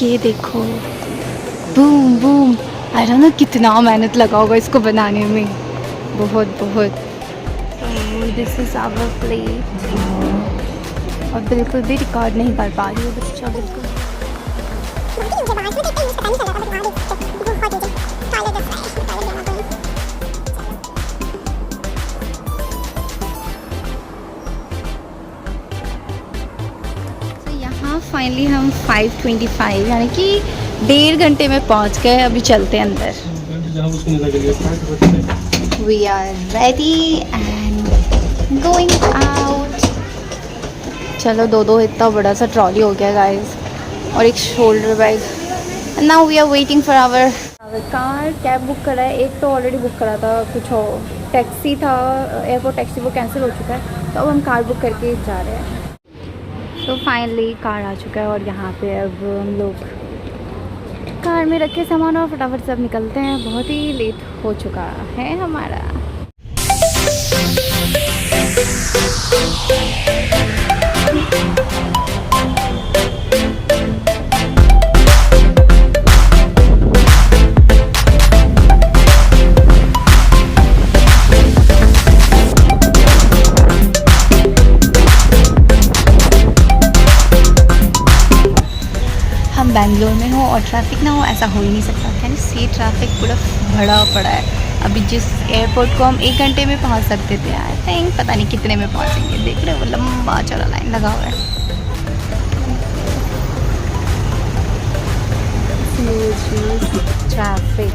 ये देखो, boom boom. I don't know कितना मेहनत लगा होगा इसको बनाने में, बहुत बहुत। This is our plate. और बिल्कुल भी रिकॉर्ड नहीं कर पा रही हूँ बच्चा, बिल्कुल। यहाँ फाइनली हम 5:25 यानी कि 1.5 घंटे में पहुँच गए। अभी चलते हैं अंदर। We are ready and going out. चलो दो इतना बड़ा सा ट्रॉली हो गया गाइस, और एक shoulder bag. Now we are waiting for our car. Cab book करा है, एक तो ऑलरेडी बुक करा था, कुछ और टैक्सी था, एयरपोर्ट टैक्सी, वो कैंसिल हो चुका है। तो अब हम कार बुक करके जा रहे हैं। तो फाइनली कार आ चुका है और यहाँ पे अब हम लोग कार में रखे सामान और फटाफट से अब निकलते हैं। बहुत ही लेट हो चुका है हमारा। हम बैंगलोर में हो और ट्रैफिक ना हो, ऐसा हो ही नहीं सकता। कैन यू सी, ट्रैफिक पूरा भरा पड़ा है। अभी जिस एयरपोर्ट को हम 1 घंटे में पहुंच सकते थे, आई थिंक पता नहीं कितने में पहुंचेंगे। देख रहे हो वो लंबा चौड़ा लाइन लगा हुआ है। ट्रैफिक।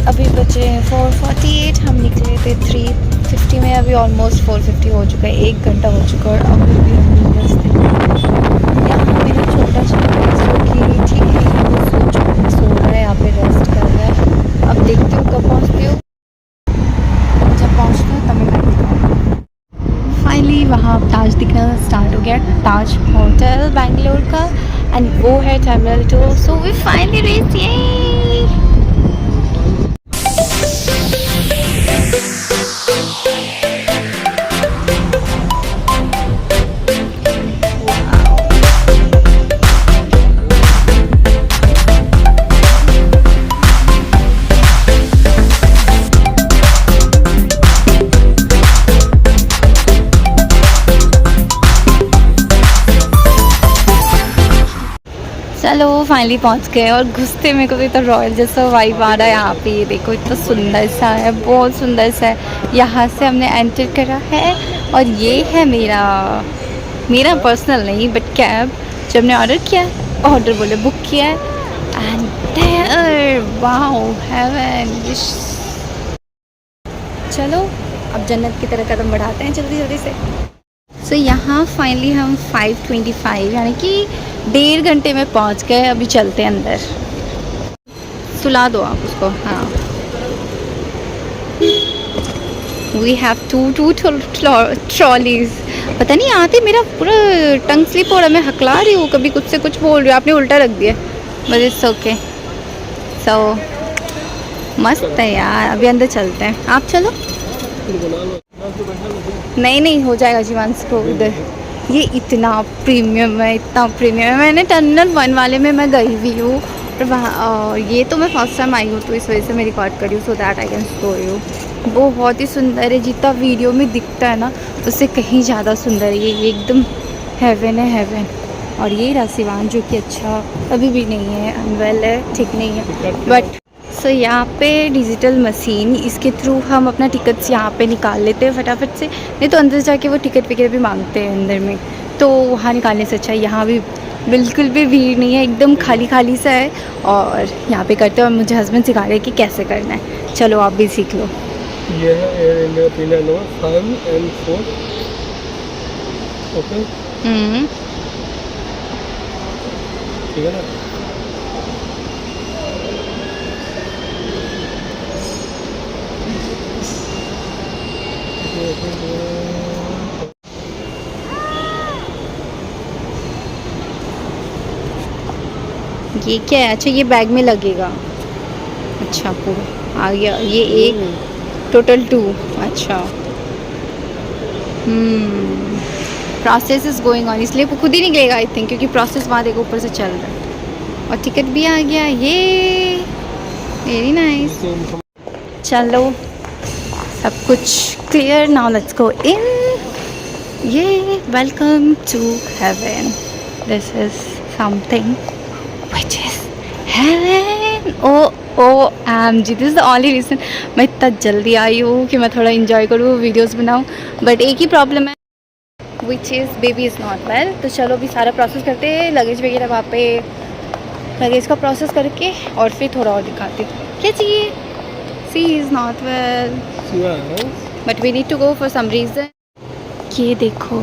अभी बचे 4:48, हम निकले थे 3:50 में। अभी ऑलमोस्ट 4:50 हो चुका है, 1 घंटा हो चुका है और अभी भी हम रास्ते यहाँ मेरा छोटा जो कि ठीक है, वो सो रहा है, यहाँ पे रेस्ट कर रहा है। अब देखती हूँ कब पहुँचती हूँ। जब पहुँचती हूँ तब मैं बताऊँ। फाइनली वहाँ ताज दिखना स्टार्ट हो गया, ताज होटल बैंगलोर का, एंड वो है terminal 2। So we finally reach. ये चलो फाइनली पहुंच गए। और घुसते मेरे को तो इतना रॉयल जैसा वाइब आ रहा है यहाँ पे। ये देखो इतना सुंदर सा है, बहुत सुंदर सा है। यहाँ से हमने एंटर करा है और ये है मेरा पर्सनल नहीं बट कैब, जब हमने ऑर्डर किया, ऑर्डर बोले बुक किया है। And there wow heaven. चलो अब जन्नत की तरह कदम बढ़ाते हैं जल्दी जल्दी से। सो यहाँ फाइनली हम 5:25 यानी कि 1.5 घंटे में पहुँच गए। अभी चलते हैं अंदर। सुला दो आप उसको। हाँ, वी हैव टू ट्रॉलीज। पता नहीं आते, मेरा पूरा टंग स्लिप हो रहा है। मैं हकला रही हूँ, कभी कुछ से कुछ बोल रही हूँ, आपने उल्टा रख दिया। बस इट्स ओके। सो मस्त है यार। अभी अंदर चलते हैं, आप चलो। नहीं हो जाएगा जीवांश को उधर। ये इतना प्रीमियम है, इतना प्रीमियम है। मैंने टर्मिनल 1 वाले में मैं गई भी हूँ और वहाँ ये तो मैं फर्स्ट टाइम आई हूँ, तो इस वजह से मैं रिकॉर्ड करी हूँ, so that I can show you. बहुत ही सुंदर है, जितना वीडियो में दिखता है ना उससे कहीं ज़्यादा सुंदर है। ये एकदम हेवन है, हेवन। और ये रहा शिवान, जो कि अच्छा अभी भी नहीं है, अनवेल है, ठीक नहीं है। बट सो यहाँ पे डिजिटल मशीन, इसके थ्रू हम अपना टिकट्स यहाँ पे निकाल लेते हैं फटाफट से। नहीं तो अंदर जाके वो टिकट वगैरह भी मांगते हैं अंदर में, तो वहाँ निकालने से अच्छा यहाँ भी बिल्कुल भी भीड़ नहीं है, एकदम खाली खाली सा है। और यहाँ पे करते हैं और मुझे हस्बैंड सिखा रहे हैं कि कैसे करना है। चलो आप भी सीख लो। ये है Air India premier number 5 and 4। Okay, ठीक है ना। ये क्या है? अच्छा ये बैग में लगेगा। अच्छा पूरा आ गया। ये एक टोटल 2। अच्छा प्रोसेस इज़ गोइंग ऑन, इसलिए वो खुद ही निकलेगा आई थिंक, क्योंकि प्रोसेस वहाँ देखो ऊपर से चल रहा है। और टिकट भी आ गया, ये वेरी नाइस। चलो सब कुछ clear, now let's go in. ये welcome to heaven, this is something which is heaven. O M G, this is the only reason मैं इतना जल्दी आई हूँ कि मैं थोड़ा इंजॉय करूँ, वीडियोस बनाऊँ। बट एक ही प्रॉब्लम है, which is baby is not well. तो चलो अभी सारा प्रोसेस करते हैं, लगेज वगैरह वहाँ पे लगेज का प्रोसेस करके और फिर थोड़ा और दिखाती हूँ क्या चाहिए। She is not well but we need to go for some reason. ये देखो,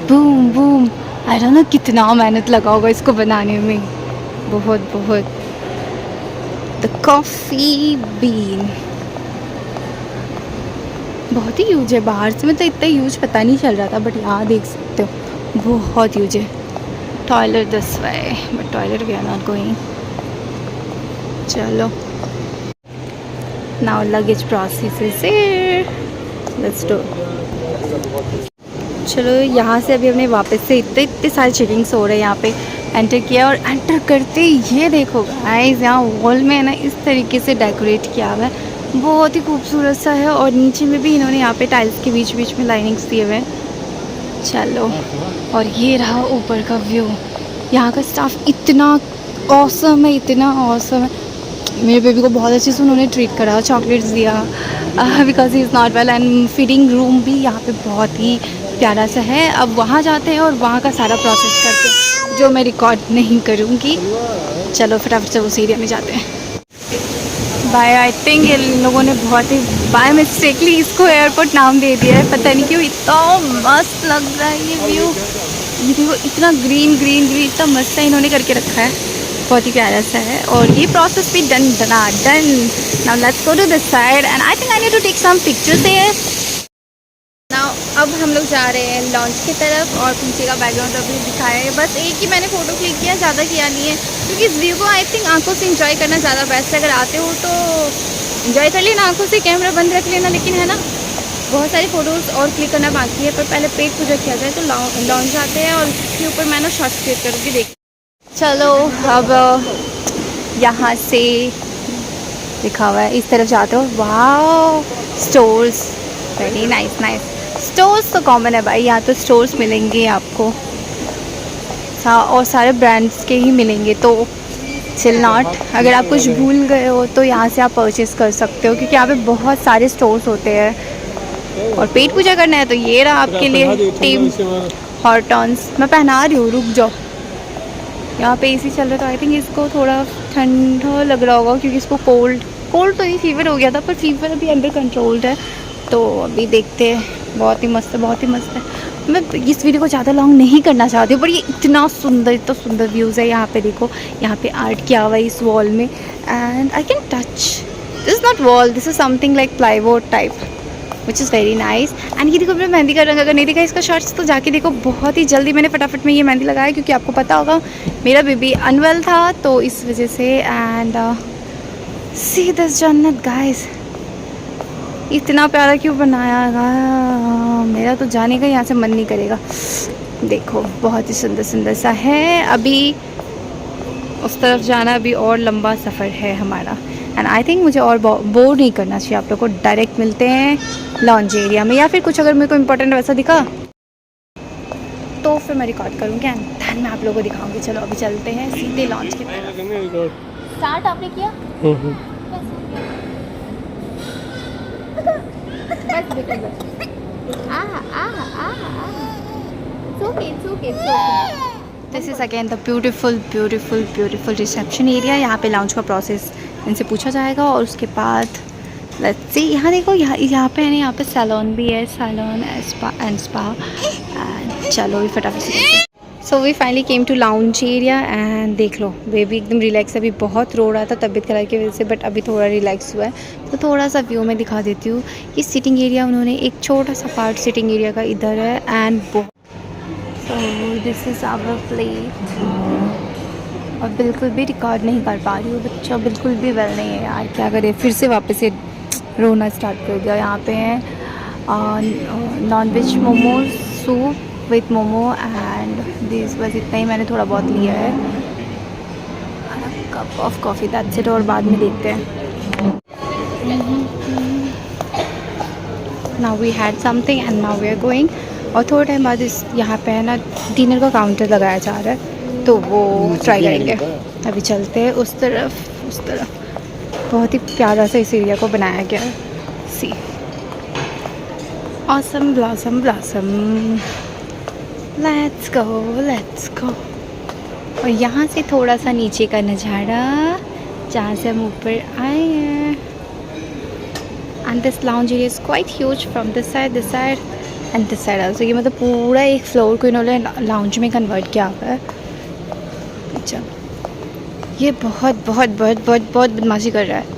boom boom, I don't know कितना मेहनत लगा होगा इसको बनाने में, बहुत बहुत। द कॉफ़ी बीन बहुत ही यूज है, बाहर से में तो इतना यूज पता नहीं चल रहा था, बट यहाँ देख सकते हो बहुत यूज है। Toilet this way, but toilet we are not going. चलो now luggage process is here, let's do. चलो यहाँ से अभी हमने वापस से इतने सारे चेकिंग्स हो रहे हैं यहाँ पे एंटर किया, और एंटर करते ये देखो गाइस, यहाँ वॉल में है ना इस तरीके से डेकोरेट किया हुआ है, बहुत ही खूबसूरत सा है। और नीचे में भी इन्होंने यहाँ पे टाइल्स के बीच बीच में लाइनिंग्स दिए हुए हैं। चलो, और ये रहा ऊपर का व्यू। यहाँ का स्टाफ इतना ऑसम है, इतना ऑसम है। मेरे बेबी को बहुत अच्छे से उन्होंने ट्रीट करा, चॉकलेट्स दिया because he is not well, and feeding room भी यहाँ पे बहुत ही प्यारा सा है। अब वहाँ जाते हैं और वहाँ का सारा प्रोसेस करते हैं, जो मैं रिकॉर्ड नहीं करूँगी। चलो फटाफट से उस एरिया में जाते हैं। बाय, आई थिंक इन लोगों ने बहुत ही बाय मिस्टेकली इसको एयरपोर्ट नाम दे दिया है, पता नहीं क्यों। इतना मस्त लग रहा है ये व्यू, ये देखो इतना ग्रीन ग्रीन ग्रीन, इतना मस्त है इन्होंने करके रखा है, बहुत ही प्यारा सा है। और ये प्रोसेस भी done. Now let's go to this side and I think I need to take some pictures there. Now अब हम लोग जा रहे हैं लॉन्च की तरफ, और पीछे का बैकग्राउंड अभी दिखाया है, बस एक ही मैंने फ़ोटो क्लिक किया, ज़्यादा किया नहीं है, क्योंकि इस व्यू को आई थिंक आंखों से इंजॉय करना ज़्यादा बेस्ट है। अगर आते हो तो इंजॉय कर लेना, आंखों से कैमरा बंद रख लेना, लेकिन है ना बहुत सारी फ़ोटोज़ और क्लिक करना बाकी है। पर पहले पेट पूजा किया जाए, तो लॉन्च जाते हैं और उसके ऊपर मैं ना शॉर्ट्स क्लिक करूँगी, देख। चलो अब यहाँ से लिखा हुआ है, इस तरफ जाते हो, वाह stores, very nice nice. Stores तो कॉमन है भाई, यहाँ तो स्टोर्स मिलेंगे आपको, और सारे ब्रांड्स के ही मिलेंगे, तो चिल नॉट। अगर आप कुछ भूल गए हो तो यहाँ से आप परचेज़ कर सकते हो, क्योंकि यहाँ पे बहुत सारे स्टोर्स होते हैं। और पेट पूजा करना है तो ये रहा आपके लिए टीम हॉर्टॉन्स। मैं पहना रही हूँ, रुक जाओ। यहाँ पे एसी चल रहा है, तो आई थिंक इसको थोड़ा ठंडा लग रहा होगा, क्योंकि इसको कोल्ड तो नहीं, फीवर हो गया था, पर फीवर अभी अंडर कंट्रोल्ड है। तो अभी देखते हैं, बहुत ही मस्त है, बहुत ही मस्त है। मैं इस वीडियो को ज़्यादा लॉन्ग नहीं करना चाहती हूँ, पर ये इतना सुंदर व्यूज़ है। यहाँ पे देखो, यहाँ पे आर्ट किया हुआ है इस वॉल में, and I can touch, this is not wall, this is something like plywood type, which is very nice. And ये देखो मेरा मेहंदी का रंग, अगर नहीं देखा इसका शॉर्ट्स तो जाके देखो, बहुत ही जल्दी मैंने फटाफट में ये मेहंदी लगाया, क्योंकि आपको पता होगा मेरा बेबी अनवेल था, तो इस वजह से। एंड सी दिस जन्नत गाइस, इतना प्यारा क्यों बनाया गया, मेरा तो जाने का यहाँ से मन नहीं करेगा। देखो बहुत ही सुंदर सा है। अभी उस तरफ जाना, अभी और लंबा सफ़र है हमारा, एंड आई थिंक मुझे और बोर नहीं करना चाहिए आप लोग को। डायरेक्ट मिलते हैं लॉन्च एरिया में, या फिर कुछ अगर मेरे को इम्पोर्टेंट वैसा दिखा तो फिर मैं रिकॉर्ड करूँगी, एंड दैन मैं आप लोगों को दिखाऊंगी। चलो अभी चलते हैं सीधे लॉन्च की तरफ। स्टार्ट आपने किया? This is again the beautiful reception area. यहाँ पे लॉन्च का प्रोसेस इनसे पूछा जाएगा, और उसके बाद लेट्स सी। यहाँ देखो, यहाँ पे है ना, यहाँ पे सैलून भी है, सैलून एंड स्पा। चलो भी फटाफट से। So we finally came to lounge area, and देख लो बेबी एकदम रिलैक्स। अभी बहुत रो रहा था तबीयत खराब की वजह से, बट अभी थोड़ा रिलैक्स हुआ है। तो थोड़ा सा व्यू में दिखा देती हूँ। ये सिटिंग एरिया उन्होंने एक छोटा सा पार्ट सिटिंग एरिया का इधर है, and so this is our plate. और बिल्कुल भी रिकॉर्ड नहीं कर पा रही हूँ, बच्चा बिल्कुल भी वेल नहीं है यार, क्या करे, फिर से वापस से रोना स्टार्ट कर दिया। यहाँ पे हैं non veg momos, soup, with momo and this, बस इतना ही मैंने थोड़ा बहुत लिया है। Cup of coffee, that's it, और बाद में देखते हैं। Now we had something and now we are going. और थोड़े टाइम बाद इस यहाँ पे है ना डिनर का काउंटर लगाया जा रहा है, तो वो ट्राई करेंगे। अभी चलते हैं उस तरफ, उस तरफ। बहुत ही प्यारा सा इस एरिया को बनाया गया है। See awesome blossom blossom, let's go let's go. और यहाँ से थोड़ा सा नीचे का नज़ारा जहाँ से हम ऊपर आए हैं। And this lounge area is quite huge from this side and this side also. ये मतलब पूरा एक फ्लोर को इन्होंने लाउंज में कन्वर्ट किया हुआ है। अच्छा, ये बहुत बहुत बहुत बहुत बहुत बदमाशी कर रहा है।